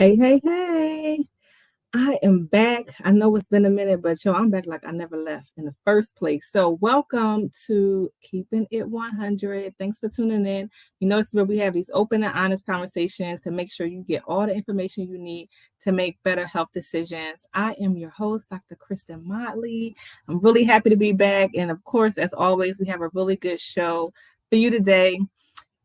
Hey, hey, hey. I am back. I know it's been a minute, but I'm back like I never left in the first place. So, welcome to Keeping It 100. Thanks for tuning in. This is where we have these open and honest conversations to make sure you get all the information you need to make better health decisions. I am your host, Dr. Kristen Motley. I'm really happy to be back. And of course, as always, we have a really good show for you today.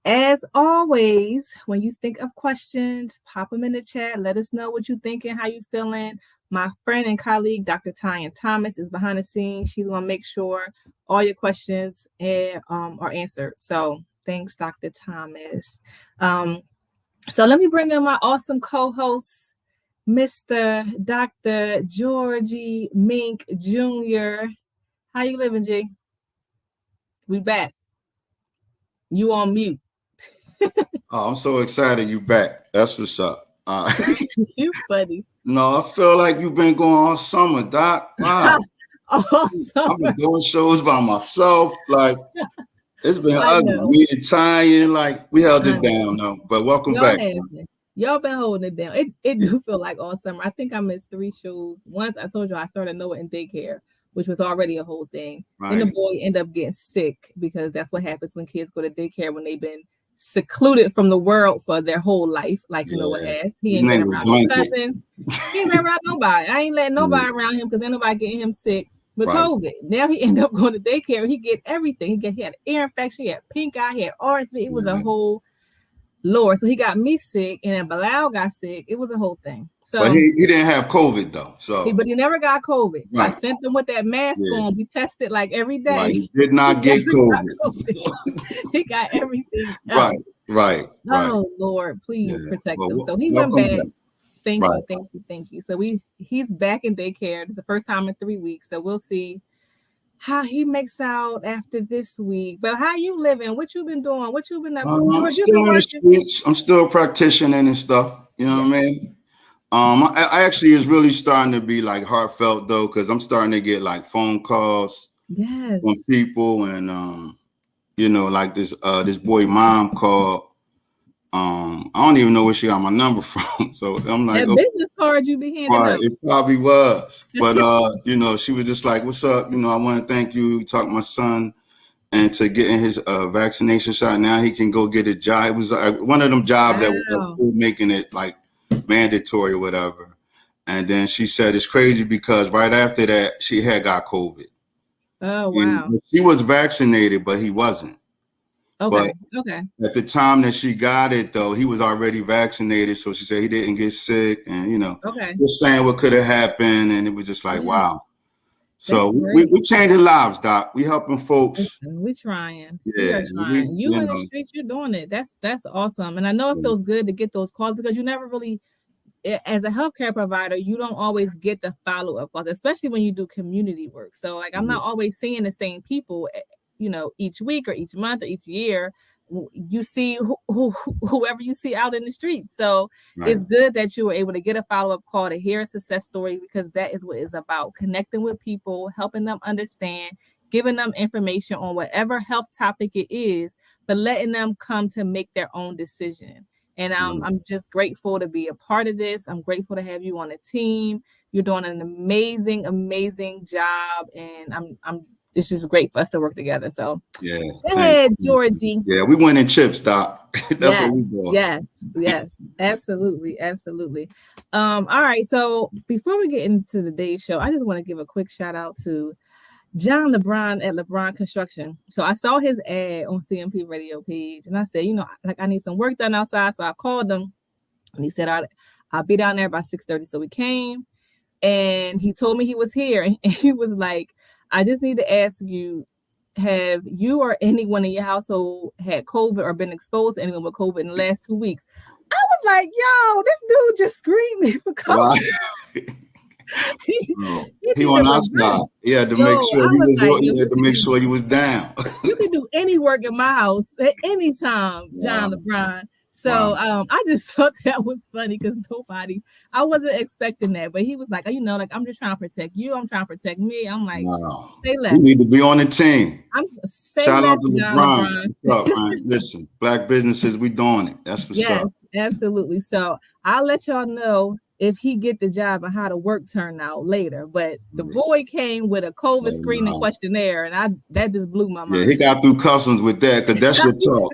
As always, when you think of questions, pop them in the chat. Let us know what you're thinking, how you feeling. My friend and colleague, Dr. Tyan Thomas, is behind the scenes. She's going to make sure all your questions are answered. So thanks, Dr. Thomas. So let me bring in my awesome co-host, Mr. Dr. Georgie Mink Jr. How you living, G? We back. You on mute. Oh, I'm so excited you back. That's what's up. You funny. No, I feel like you've been going all summer, Doc. Wow. All summer. I've been doing shows by myself. Like, it's been ugly. Me and Tyan, like, we held it down, though. But welcome back. Y'all been holding it down. It do feel like all summer. I think I missed 3 shows. Once I told you I started Noah in daycare, which was already a whole thing. Right. Then the boy ended up getting sick because that's what happens when kids go to daycare when they've been secluded from the world for their whole life, like Noah has. He ain't been around his cousins. He ain't been around nobody. I ain't letting nobody around him because then nobody getting him sick with COVID. Now he ended up going to daycare. He get everything. He had an ear infection. He had pink eye. He had RSV. It was a whole Lord. So he got me sick, and then Bilal got sick. It was a whole thing. So, but he didn't have COVID though. So, but he never got COVID. Right. I sent him with that mask on. We tested like every day. Right. He did not get COVID. He got everything else. Right. Oh Lord, please protect him. So he went back. Thank you. So he's back in daycare. It's the first time in 3 weeks. So we'll see how he makes out after this week. But how you living? What you been doing? What you been up to? I'm still in the streets. I'm still practicing and stuff. You know what I mean? I actually is really starting to be like heartfelt though, because I'm starting to get like phone calls from people, and like this boy mom called. I don't even know where she got my number from. So I'm like, that business card you be handing out. It probably was. But she was just like, what's up? I want to thank you. Talk my son and to getting his vaccination shot. Now he can go get a job. It was one of them jobs that was making it like mandatory or whatever. And then she said it's crazy because right after that she had got COVID. Oh wow. And she was vaccinated, but he wasn't. Okay. At the time that she got it, though, he was already vaccinated. So she said he didn't get sick, and just saying what could have happened, and it was just like, wow. So we changing lives, Doc. We helping folks. We're trying. Yeah, you in the streets, you're doing it. That's awesome, and I know it feels good to get those calls because you never really, as a healthcare provider, you don't always get the follow-up calls, especially when you do community work. So like I'm not always seeing the same people, each week or each month or each year. You see whoever you see out in the streets. So it's good that you were able to get a follow-up call to hear a success story, because that is what it's about: connecting with people, helping them understand, giving them information on whatever health topic it is, but letting them come to make their own decision. And I'm just grateful to be a part of this. I'm grateful to have you on the team. You're doing an amazing job, and it's just great for us to work together. So go ahead, Georgie. Yeah, we winning chips, Doc. That's what we doing. Yes, absolutely. All right. So before we get into today's show, I just want to give a quick shout out to John LeBron at LeBron Construction. So I saw his ad on CMP radio page, and I said, I need some work done outside. So I called him, and he said, I'll be down there by 6:30. So we came, and he told me he was here, and he was like, I just need to ask you, have you or anyone in your household had COVID or been exposed to anyone with COVID in the last 2 weeks? I was like, yo, this dude just screamed for COVID. He on our side. Yeah, to make sure you was down. You can do any work in my house at any time, John LeBron. So I just thought that was funny because I wasn't expecting that, but he was like, I'm just trying to protect you. I'm trying to protect me. I'm like, say less. You need to be on the team. Shout out to LeBron. What's up, man? Listen, Black businesses, we doing it. That's what's up. Absolutely. So I'll let y'all know if he get the job and how the work turned out later. But the boy came with a COVID screening questionnaire, and that just blew my mind. Yeah, he got through customs with that because that's your talk.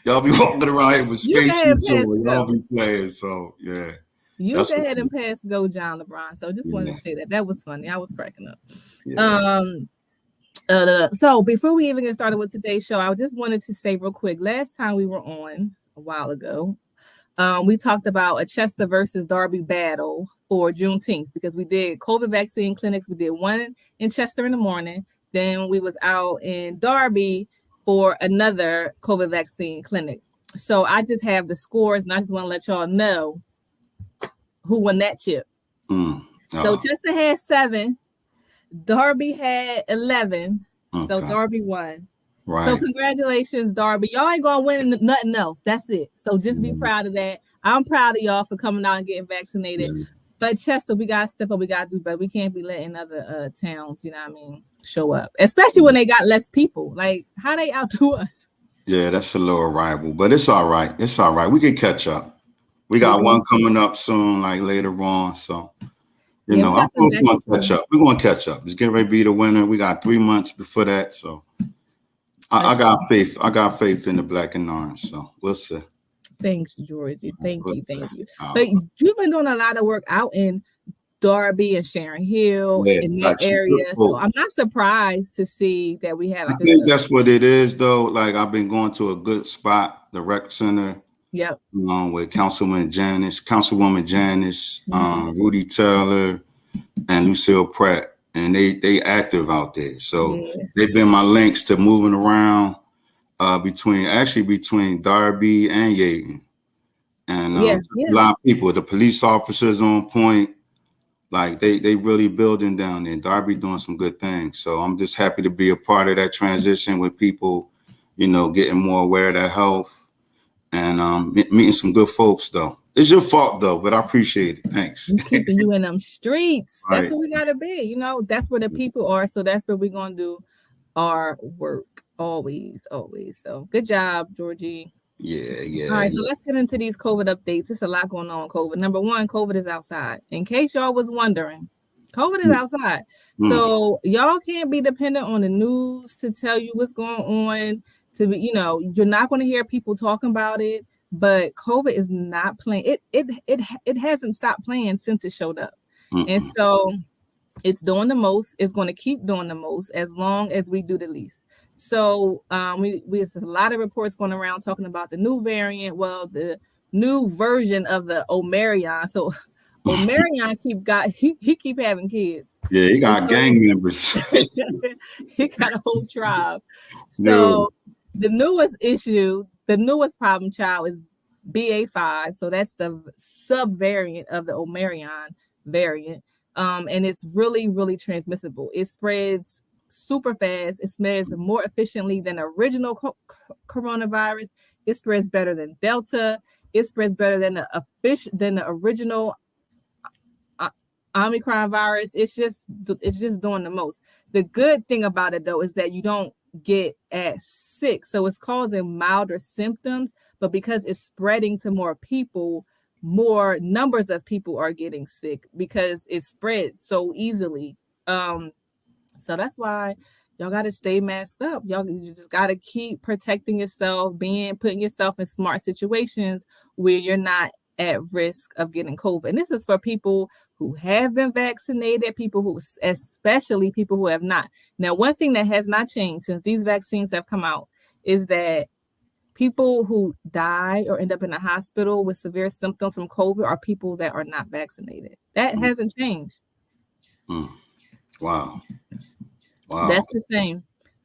Y'all be walking around here with spacesuits on. Y'all be playing. So yeah. You go ahead and pass go, John LeBron. So just wanted to say that was funny. I was cracking up. Yeah. So before we even get started with today's show, I just wanted to say real quick. Last time we were on a while ago, we talked about a Chester versus Darby battle for Juneteenth because we did COVID vaccine clinics. We did one in Chester in the morning. Then we was out in Darby for another COVID vaccine clinic. So I just have the scores, and I just want to let y'all know who won that chip. So Chester had 7. Darby had 11. So Darby won. Right. So congratulations, Darby. Y'all ain't gonna win nothing else. That's it. So just be proud of that. I'm proud of y'all for coming out and getting vaccinated. But Chester, we gotta step up. We gotta do better. We can't be letting other towns, you know what I mean, show up, especially when they got less people. Like, how they outdo us? Yeah, that's a little rival, but it's all right. It's all right. We can catch up. We got one coming up soon, like later on. So, you know, I'm going to catch up. We're going to catch up. It's getting ready to be the winter. We got 3 months before that. So I got faith. I got faith in the black and orange. So we'll see. Thanks, Georgie. Thank you. But you've been doing a lot of work out in Darby and Sharon Hill in that area. So I'm not surprised to see that we had I think that's what it is, though. Like, I've been going to a good spot, the rec center. Yep. Along with Councilwoman Janice, Rudy Taylor, and Lucille Pratt, and they active out there. So they've been my links to moving around between Darby and Yaden, and a lot of people. The police officers on point, like they really building down there. Darby doing some good things. So I'm just happy to be a part of that transition with people, you know, getting more aware of their health. And meeting some good folks, though. It's your fault, though, but I appreciate it. Thanks. Keeping you in them streets. Right. That's what we got to be. You know, that's where the people are. So that's what we're going to do our work. Always. So good job, Georgie. Yeah. All right, so let's get into these COVID updates. There's a lot going on with COVID. Number one, COVID is outside. In case y'all was wondering, COVID is outside. So y'all can't be dependent on the news to tell you what's going on. To be, you know, you're not going to hear people talking about it, but COVID is not playing. It hasn't stopped playing since it showed up, and so it's doing the most. It's going to keep doing the most as long as we do the least. So we there's a lot of reports going around talking about the new variant. Well, the new version of the Omarion. So Omarion he keep having kids. Yeah, he got gang members. He got a whole tribe. So. The newest problem child is BA5. So that's the subvariant of the Omarion variant. And it's really, really transmissible. It spreads super fast. It spreads more efficiently than the original coronavirus. It spreads better than Delta. It spreads better than the original Omicron virus. It's just doing the most. The good thing about it, though, is that you don't get as sick. So it's causing milder symptoms, but because it's spreading to more people, more numbers of people are getting sick because it spreads so easily. So that's why y'all got to stay masked up. You just got to keep protecting yourself, putting yourself in smart situations where you're not at risk of getting COVID. And this is for people who have been vaccinated, especially people who have not. Now, one thing that has not changed since these vaccines have come out is that people who die or end up in a hospital with severe symptoms from COVID are people that are not vaccinated. That hasn't changed. Wow. That's the same.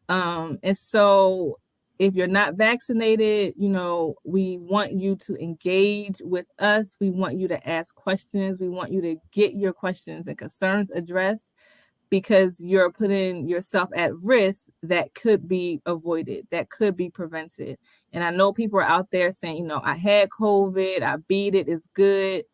And so if you're not vaccinated, you know, we want you to engage with us. We want you to ask questions. We want you to get your questions and concerns addressed because you're putting yourself at risk that could be avoided, that could be prevented. And I know people are out there saying, you know, I had COVID, I beat it, it's good.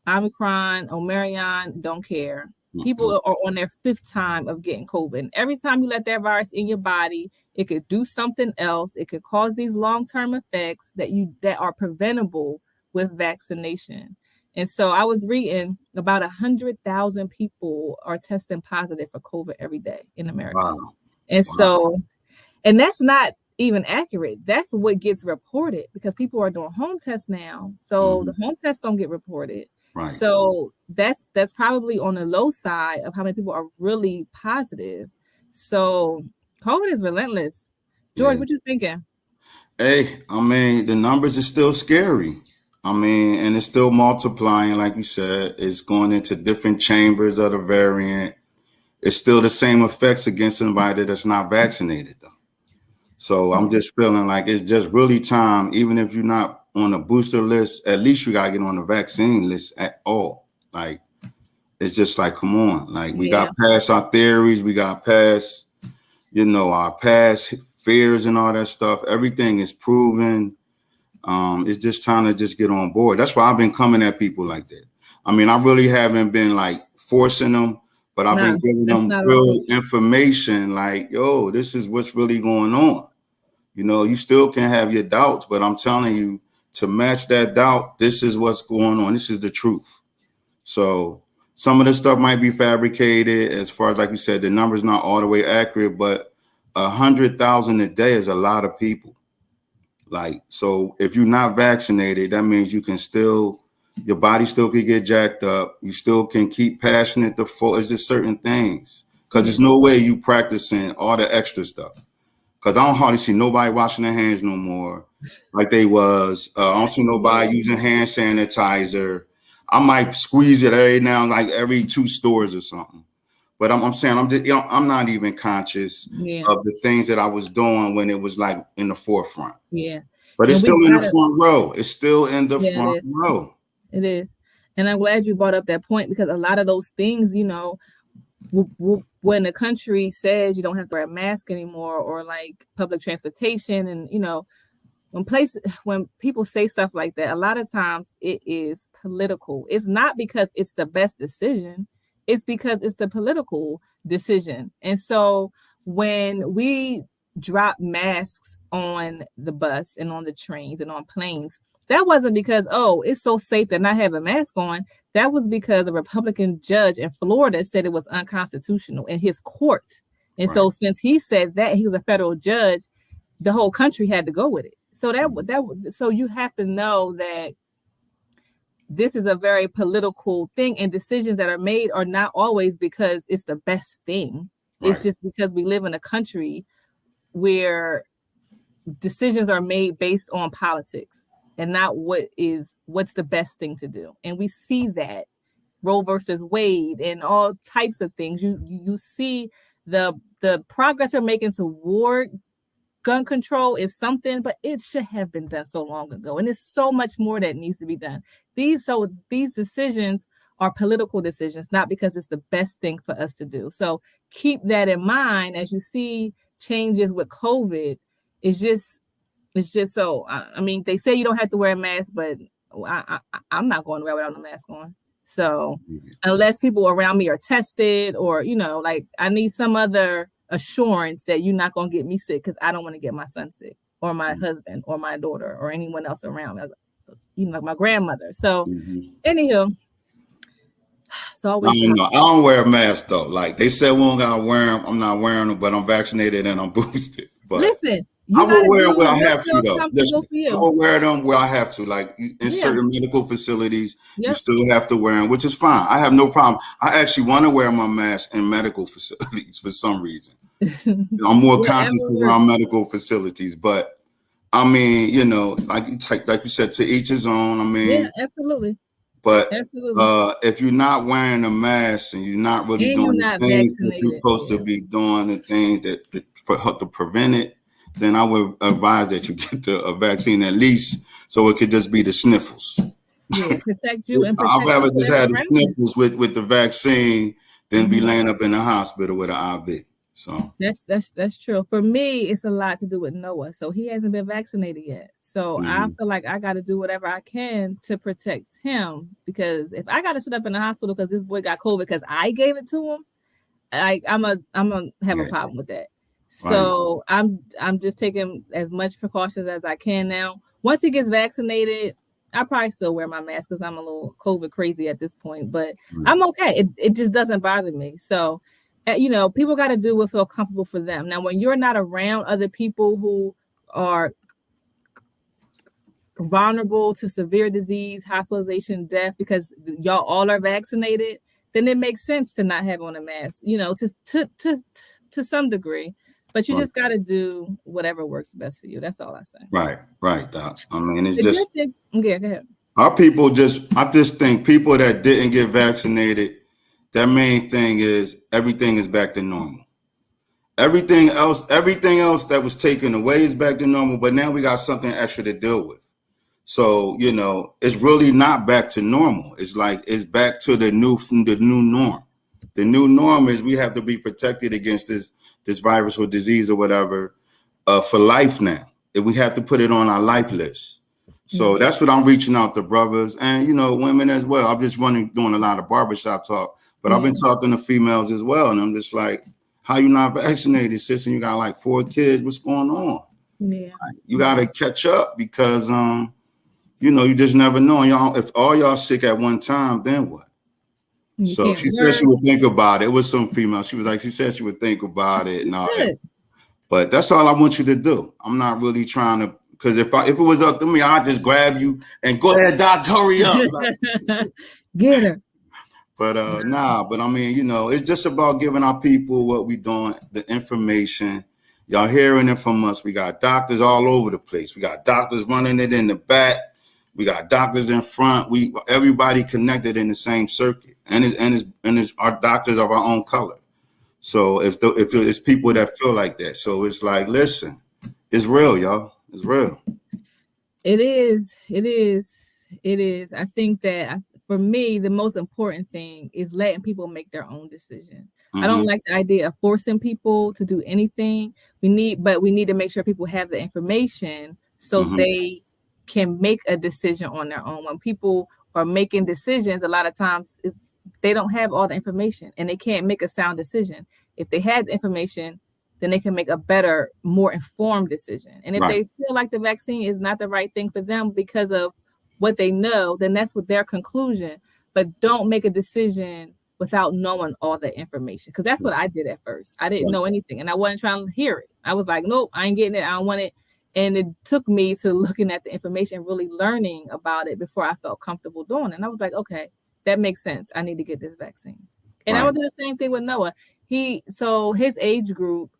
Omicron, Omarion, don't care. People are on their 5th time of getting COVID. And every time you let that virus in your body, it could do something else. It could cause these long-term effects that are preventable with vaccination. And so I was reading about 100,000 people are testing positive for COVID every day in America. Wow. And so, and that's not even accurate. That's what gets reported because people are doing home tests now. So the home tests don't get reported. Right. So that's probably on the low side of how many people are really positive. So COVID is relentless. George, what you thinking? Hey, I mean, the numbers are still scary. I mean, and it's still multiplying, like you said. It's going into different chambers of the variant. It's still the same effects against somebody that's not vaccinated, though. So I'm just feeling like it's just really time, even if you're not on a booster list, at least you gotta get on the vaccine list at all. Like, it's just like, come on. Like, we got past our theories. We got past, our past fears and all that stuff. Everything is proven. It's just time to just get on board. That's why I've been coming at people like that. I mean, I really haven't been like forcing them, but I've been giving them real information like, yo, this is what's really going on. You still can have your doubts, but I'm telling you, to match that doubt, this is what's going on. This is the truth. So some of the stuff might be fabricated as far as, like you said, the number's not all the way accurate, but 100,000 a day is a lot of people. Like, so if you're not vaccinated, that means you can still, your body still could get jacked up. You still can keep passing it to full. It's just certain things. Because there's no way you practicing all the extra stuff. Because I don't hardly see nobody washing their hands no more like they was. I don't see nobody using hand sanitizer. I might squeeze it every now, like every 2 stores or something. But I'm saying I'm not even conscious of the things that I was doing when it was like in the forefront. Yeah. But it's still in the front row. It's still in the front row. It is. And I'm glad you brought up that point because a lot of those things, when the country says you don't have to wear a mask anymore or like public transportation and, when people say stuff like that, a lot of times it is political. It's not because it's the best decision. It's because it's the political decision. And so when we drop masks on the bus and on the trains and on planes, that wasn't because, it's so safe to not have a mask on. That was because a Republican judge in Florida said it was unconstitutional in his court. And so since he said that, he was a federal judge, the whole country had to go with it. So so you have to know that this is a very political thing, and decisions that are made are not always because it's the best thing. Right. It's just because we live in a country where decisions are made based on politics and not what's the best thing to do. And we see that Roe versus Wade and all types of things. You see the progress we're making toward gun control is something, but it should have been done so long ago. And there's so much more that needs to be done. These decisions are political decisions, not because it's the best thing for us to do. So keep that in mind as you see changes with COVID. It's just so, I mean, they say you don't have to wear a mask, but I'm not going around without a mask on. So unless people around me are tested or, like I need some other assurance that you're not going to get me sick because I don't want to get my son sick or my husband or my daughter or anyone else around, like my grandmother. So anywho, so I don't wear a mask though. Like they said, we don't gotta wear them. I'm not wearing them, but I'm vaccinated and I'm boosted. But listen, I will wear it where I have to though. Listen, I will wear them where I have to. Like in certain medical facilities, you still have to wear them, which is fine. I have no problem. I actually want to wear my mask in medical facilities for some reason. I'm more conscious around medical facilities, but I mean, like you said, to each his own. I mean, absolutely. But if you're not wearing a mask and you're not really doing the things that you're supposed to be doing, the things that to prevent it, then I would advise that you get a vaccine at least so it could just be the sniffles. Yeah, protect you and protect I'd rather just have the sniffles with the vaccine than be laying up in the hospital with an IV. So that's true. For me, it's a lot to do with Noah. So he hasn't been vaccinated yet. So I feel like I got to do whatever I can to protect him, because if I got to sit up in the hospital because this boy got COVID because I gave it to him, I'm gonna have a problem with that. So I'm just taking as much precautions as I can now. Once he gets vaccinated, I probably still wear my mask because I'm a little COVID crazy at this point, but I'm okay. It just doesn't bother me. So, people got to do what feel comfortable for them. Now, when you're not around other people who are vulnerable to severe disease, hospitalization, death, because y'all all are vaccinated, then it makes sense to not have on a mask, to some degree. But you just got to do whatever works best for you. That's all I say. Right, Doc. I mean, it's just yeah. Go ahead. Our people I just think people that didn't get vaccinated, their main thing is everything is back to normal. Everything else that was taken away is back to normal, but now we got something extra to deal with. So, it's really not back to normal. It's like it's back to the new norm. The new norm is we have to be protected against this virus or disease or whatever for life now. And we have to put it on our life list. So that's what I'm reaching out to brothers and, women as well. I'm just doing a lot of barbershop talk, but I've been talking to females as well. And I'm just like, how you not vaccinated, sis? And you got like 4 kids. What's going on? Yeah. You got to catch up because, you just never know. Y'all, if all y'all sick at one time, then what? So she said she would think about it. It was some female. She said she would think about it and all that. But that's all I want you to do. I'm not really trying to, because if it was up to me, I'd just grab you and go ahead, Doc, hurry up. Get her. But but I mean, it's just about giving our people what we doing, the information. Y'all hearing it from us. We got doctors all over the place. We got doctors running it in the back. We got doctors in front. Everybody connected in the same circuit, and it's our doctors of our own color. So if it's people that feel like that, so it's like, listen, it's real, y'all. It's real. It is. I think that for me, the most important thing is letting people make their own decision. I don't like the idea of forcing people to do anything. We need to make sure people have the information so they can make a decision on their own. When people are making decisions, a lot of times they don't have all the information and they can't make a sound decision. If they had the information, then they can make a better, more informed decision. And if they feel like the vaccine is not the right thing for them because of what they know, then that's what their conclusion. But don't make a decision without knowing all the information, because that's what I did at first. I didn't know anything and I wasn't trying to hear it. I was like, nope, I ain't getting it. I don't want it. And it took me to looking at the information, really learning about it before I felt comfortable doing it. And I was like, okay, that makes sense. I need to get this vaccine. And I would do the same thing with Noah. His age group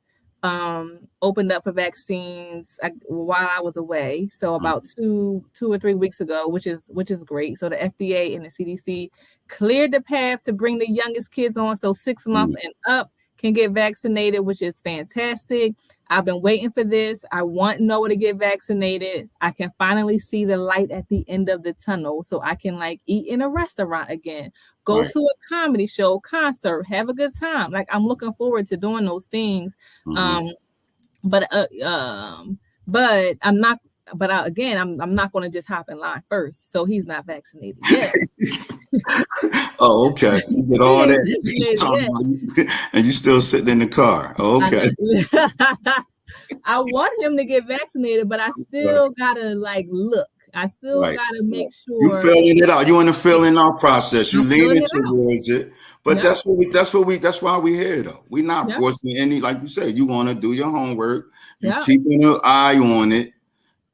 opened up for vaccines while I was away. So about 2 or 3 weeks ago, which is great. So the FDA and the CDC cleared the path to bring the youngest kids on. So 6 months and up can get vaccinated, which is fantastic. I've been waiting for this. I want Noah to get vaccinated. I can finally see the light at the end of the tunnel, so I can eat in a restaurant again, go to a comedy show, concert, have a good time. I'm looking forward to doing those things. But I'm not. But I'm not going to just hop in line first. So he's not vaccinated yet. Oh, okay. You did all that, and you still sitting in the car. Oh, okay. I want him to get vaccinated, but I still gotta look. I still gotta make sure you're filling it out. You're in the filling out process. You leaning towards it, but that's why we're here though. We're not forcing any. Like you said, you want to do your homework. You're keeping an eye on it.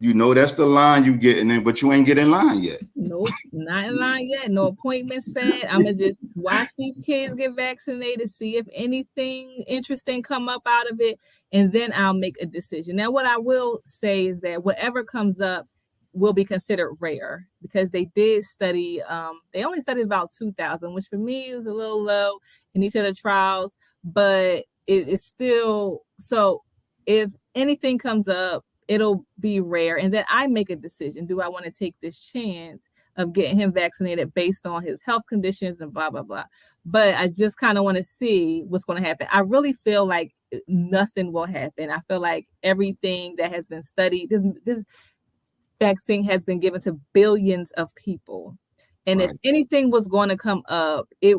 That's the line you getting in, but you ain't getting in line yet. Nope, not in line yet. No appointment set. I'm gonna just watch these kids get vaccinated, see if anything interesting come up out of it, and then I'll make a decision. Now, what I will say is that whatever comes up will be considered rare, because they did study. They only studied about 2,000, which for me was a little low in each of the trials, but it is still so. If anything comes up, it'll be rare. And then I make a decision. Do I want to take this chance of getting him vaccinated based on his health conditions and blah, blah, blah. But I just kind of want to see what's going to happen. I really feel like nothing will happen. I feel like everything that has been studied, this vaccine has been given to billions of people. And if anything was going to come up, it,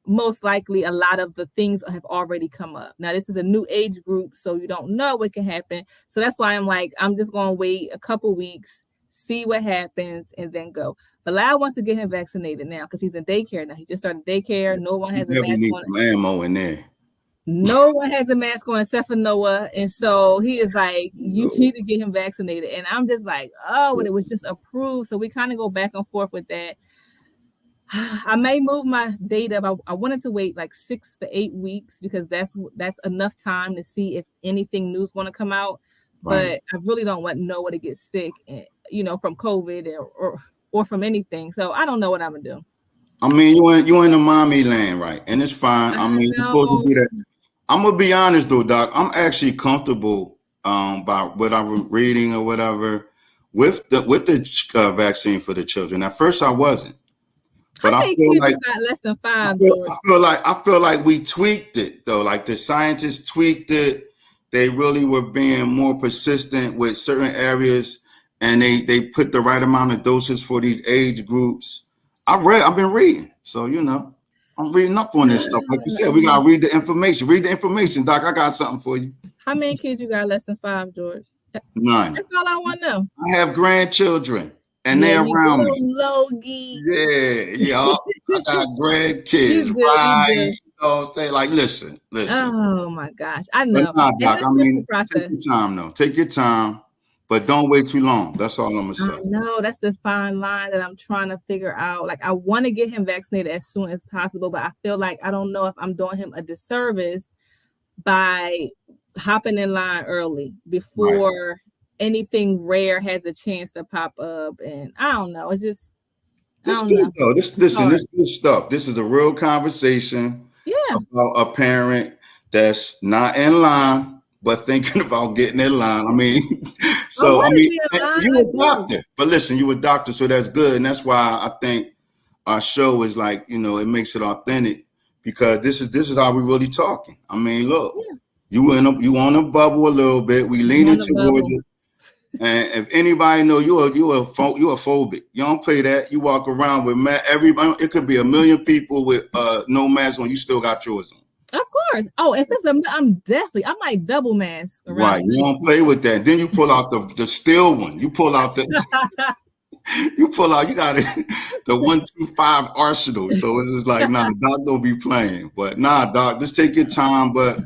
most likely a lot of the things have already come up. Now, this is a new age group, so you don't know what can happen. So that's why I'm just going to wait a couple weeks, see what happens, and then go. Bilal wants to get him vaccinated now because he's in daycare now. He just started daycare. No one has a mask on. Some ammo in there. No one has a mask on except for Noah. And so he is like, you need to get him vaccinated. And I'm just like, oh, but it was just approved. So we kind of go back and forth with that. I may move my date up. I wanted to wait like 6 to 8 weeks because that's enough time to see if anything new is going to come out. But I really don't want Noah to get sick, from COVID or from anything. So I don't know what I'm gonna do. I mean, you in the mommy land, right? And it's fine. I mean, you're supposed to be that. I'm gonna be honest though, Doc. I'm actually comfortable by what I'm reading or whatever with the vaccine for the children. At first, I wasn't, but I feel like got less than 5. I feel like we tweaked it though. Like the scientists tweaked it. They really were being more persistent with certain areas, and they put the right amount of doses for these age groups. I've been reading, so I'm reading up on this stuff. Like you said, we gotta read the information. Read the information, Doc. I got something for you. How many kids you got less than 5, George? None. That's all I want to know. I have grandchildren, and they're around me. Logie. Yeah. I got grandkids. Right. Say like, listen. Oh my gosh, I know. Nah, Doc, I mean, take your time though. Take your time, but don't wait too long. That's all I'm gonna say. No, that's the fine line that I'm trying to figure out. Like, I want to get him vaccinated as soon as possible, but I feel like I don't know if I'm doing him a disservice by hopping in line early before anything rare has a chance to pop up. And I don't know. It's just this good though. This is good stuff. This is a real conversation. About a parent that's not in line, but thinking about getting in line. I mean, you a doctor, but listen, you a doctor, so that's good. And that's why I think our show is like, it makes it authentic because this is how we really talking. I mean, look, you on a bubble a little bit. We leaning towards it. And if anybody know you a phobic, you don't play that. You walk around with everybody. It could be a million people with no mask on. You still got yours on. Of course. Oh, if it's I might double mask around. Right. You don't play with that. Then you pull out the steel one. You pull out the. You got it. The 125 arsenal. So it's just like, nah, Doc don't be playing. But nah, Doc, just take your time. But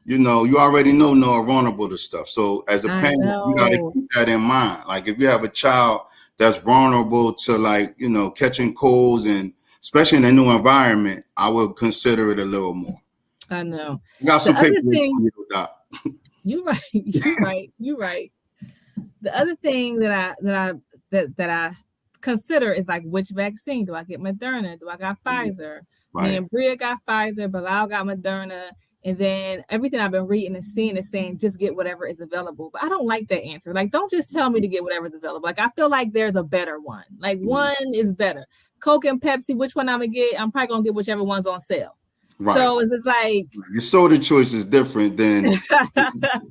you already know Noah vulnerable to stuff. So as a parent, you got to keep that in mind. Like if you have a child that's vulnerable to catching colds and especially in a new environment, I would consider it a little more. I know. You got some paper for you, Doc. You're right. The other thing that I consider is like, which vaccine do I get? Moderna? Do I got Pfizer? Me and Bria got Pfizer, Bilal got Moderna. And then everything I've been reading and seeing is saying just get whatever is available. But I don't like that answer. Like, don't just tell me to get whatever is available. Like, I feel like there's a better one. Like, one is better. Coke and Pepsi, which one I'm going to get? I'm probably going to get whichever one's on sale. Right. So it's just like... Your soda choice is different than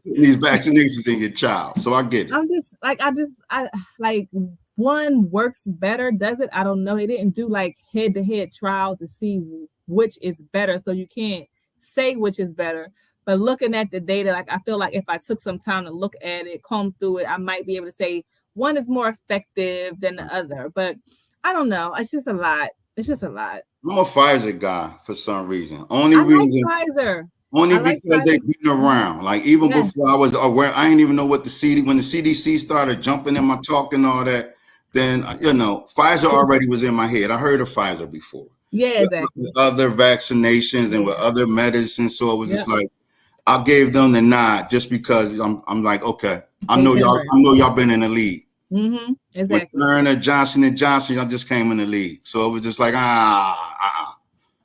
these vaccinations in your child. So I get it. I'm just like, I one works better, does it? I don't know. They didn't do like head-to-head trials to see which is better. So you can't say which is better, but looking at the data, like I feel like if I took some time to look at it, comb through it, I might be able to say one is more effective than the other. But I don't know. It's just a lot. I'm a Pfizer guy for some reason. Like Pfizer. Only because they've been around. Like even before I was aware, I didn't even know what when the CDC started jumping in my talk and all that. Then Pfizer already was in my head. I heard of Pfizer before. Yeah, exactly. With other vaccinations and with other medicines, so it was just like I gave them the nod just because I'm like, okay, I know y'all been in the league. Mm-hmm. Exactly. Moderna, Johnson & Johnson, I just came in the league, so it was just like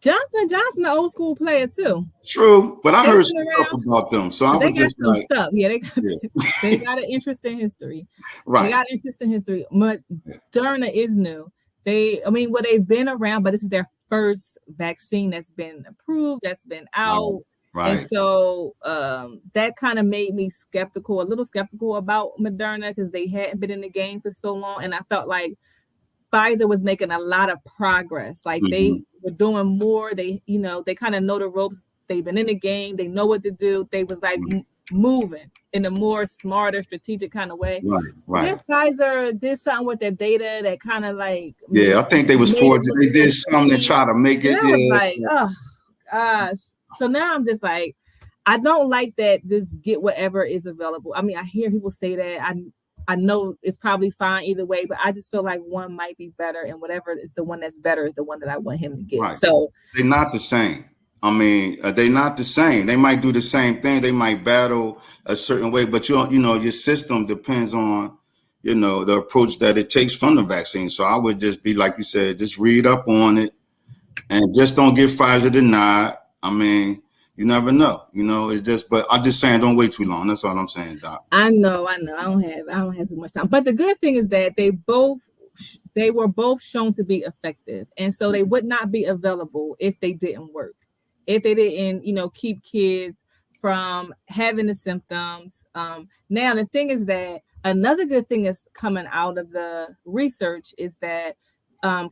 Johnson & Johnson, the old school player too. True, but I heard some stuff about them, so I was just like, they got an interesting history. Right, they got an interesting history. Moderna is new. They've been around, but this is their first vaccine that's been approved, that's been out. Right. And so that kind of made me a little skeptical about Moderna because they hadn't been in the game for so long. And I felt like Pfizer was making a lot of progress. Like they were doing more. They kind of know the ropes. They've been in the game. They know what to do. They was like moving in a more smarter, strategic kind of way. Right. Then Pfizer did something with their data that kind of like I think they was forged. They did something to try to make it. I was like, oh gosh. So now I'm just like, I don't like that. Just get whatever is available. I mean, I hear people say that. I know it's probably fine either way, but I just feel like one might be better, and whatever is the one that's better is the one that I want him to get. Right. So they're not the same. I mean, they're not the same. They might do the same thing. They might battle a certain way, but your system depends on, the approach that it takes from the vaccine. So I would just be like you said, just read up on it, and just don't give Pfizer the nod. I mean, you never know. It's just. But I'm just saying, don't wait too long. That's all I'm saying, Doc. I know. I don't have too much time. But the good thing is that they were both shown to be effective, and so they would not be available if they didn't work. If they didn't, keep kids from having the symptoms. Now, the thing is that another good thing is coming out of the research is that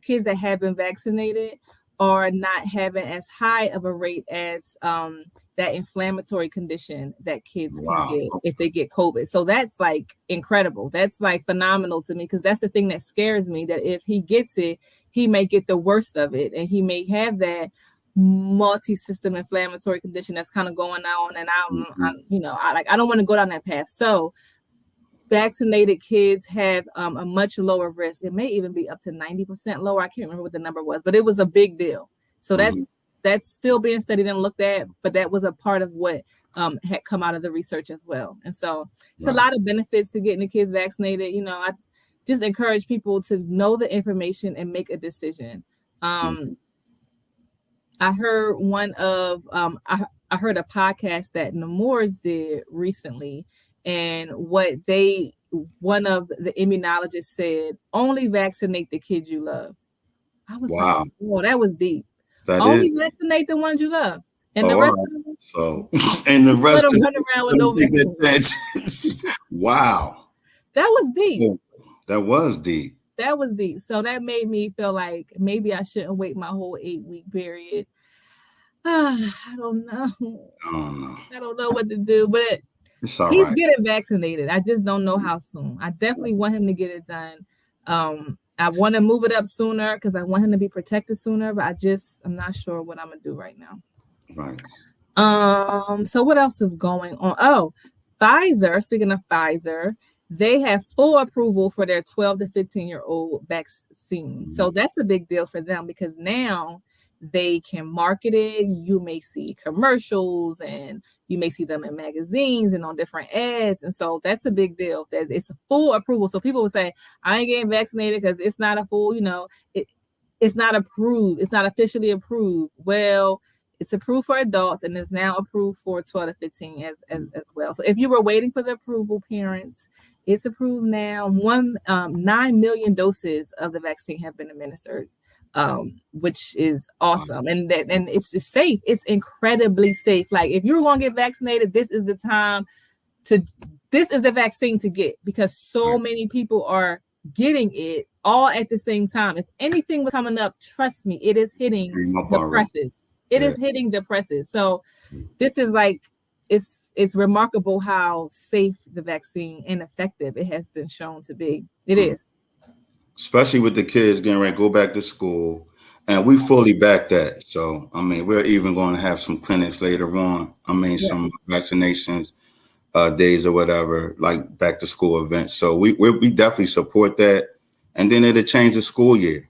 kids that have been vaccinated are not having as high of a rate as that inflammatory condition that kids can get if they get COVID. So that's like incredible. That's like phenomenal to me, because that's the thing that scares me, that if he gets it, he may get the worst of it, and he may have that multi-system inflammatory condition that's kind of going on. And I don't want to go down that path. So vaccinated kids have a much lower risk. It may even be up to 90% lower. I can't remember what the number was, but it was a big deal. So that's still being studied and looked at, but that was a part of what had come out of the research as well. And so it's a lot of benefits to getting the kids vaccinated. I just encourage people to know the information and make a decision. I heard I heard a podcast that Nemours did recently, and one of the immunologists said, only vaccinate the kids you love. I was like, whoa, that was deep. Only vaccinate the ones you love. And the rest of them, so and the rest let them run around with no vaccine. Wow. That was deep. That was deep. That was deep. So that made me feel like maybe I shouldn't wait my whole 8-week period. I don't know. I don't know what to do, but he's getting vaccinated. I just don't know how soon. I definitely want him to get it done. I want to move it up sooner because I want him to be protected sooner, but I'm not sure what I'm gonna do right now. Right. So what else is going on? Oh, Pfizer, speaking of Pfizer, they have full approval for their 12 to 15-year-old vaccine. So that's a big deal for them, because now they can market it. You may see commercials, and you may see them in magazines and on different ads. And so that's a big deal, that it's a full approval. So people will say, I ain't getting vaccinated because it's not a full, it's not approved. It's not officially approved. Well, it's approved for adults, and is now approved for 12 to 15 as well. So if you were waiting for the approval, parents, it's approved now. 9 million doses of the vaccine have been administered, which is awesome. And it's safe. It's incredibly safe. Like, if you're going to get vaccinated, this is the vaccine to get, because so many people are getting it all at the same time. If anything was coming up, trust me, it is hitting the presses. It is hitting the presses. So this is like, it's remarkable how safe the vaccine and effective it has been shown to be. It is. Especially with the kids getting ready to go back to school. And we fully back that. So, I mean, we're even going to have some clinics later on. I mean, some vaccinations days or whatever, like back to school events. So we definitely support that. And then it'll change the school year.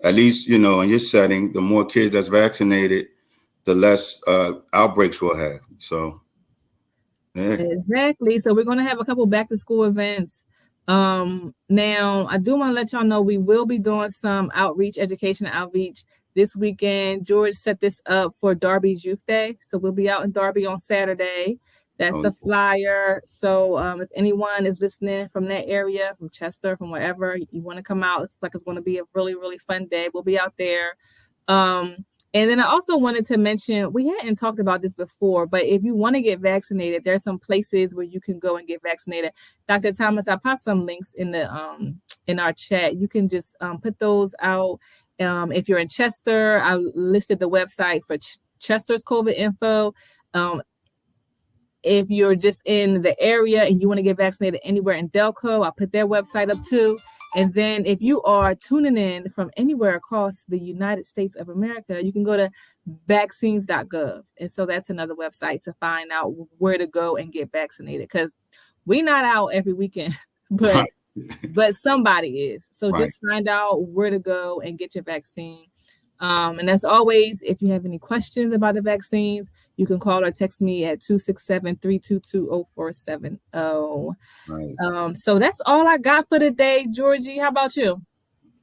At least, in your setting, the more kids that's vaccinated, the less outbreaks we'll have. So, yeah. Exactly. So we're going to have a couple back to school events. Now I do want to let y'all know we will be doing some education outreach this weekend. George set this up for Darby's Youth Day. So we'll be out in Darby on Saturday. That's the flyer. So if anyone is listening from that area, from Chester, from wherever, you want to come out, it's going to be a really, really fun day. We'll be out there. And then I also wanted to mention, we hadn't talked about this before, but if you want to get vaccinated, there's some places where you can go and get vaccinated. Dr. Thomas, I popped some links in the in our chat. You can just put those out. If you're in Chester, I listed the website for Chester's COVID info. If you're just in the area and you want to get vaccinated anywhere in Delco, I'll put their website up too. And then if you are tuning in from anywhere across the United States of America, you can go to vaccines.gov. And so that's another website to find out where to go and get vaccinated, because we're not out every weekend, but somebody is. So just find out where to go and get your vaccine. And as always, if you have any questions about the vaccines, you can call or text me at 267-322-0470. Right. So that's all I got for today, Georgie. How about you?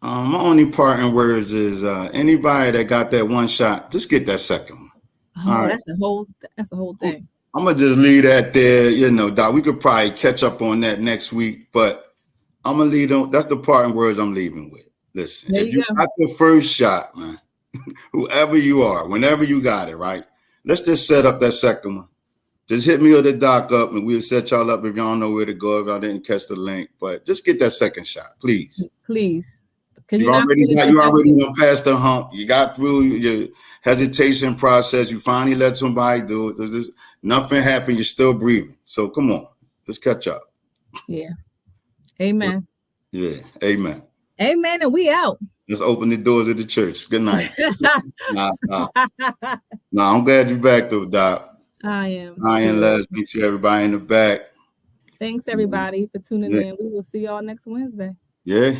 My only parting words is anybody that got that one shot, just get that second one. Oh, that's the whole thing. I'm gonna just leave that there. You know, Doc, we could probably catch up on that next week, but I'm gonna leave them. That's the parting words I'm leaving with. Listen, if you got the first shot, man, whoever you are, whenever you got it, right? Let's just set up that second one. Just hit me or the doc up, and we'll set y'all up if y'all know where to go. If I didn't catch the link, but just get that second shot, please. Please, because you already passed the hump. You got through your hesitation process. You finally let somebody do it. There's just nothing happened. You're still breathing. So come on, let's catch up. Yeah. Amen. Yeah. Amen. Amen. And we out. Let's open the doors of the church. Good night. Nah, I'm glad you're back though, Doc. I am. And Les, thanks to everybody in the back. Thanks everybody for tuning in. We will see y'all next Wednesday. Yeah.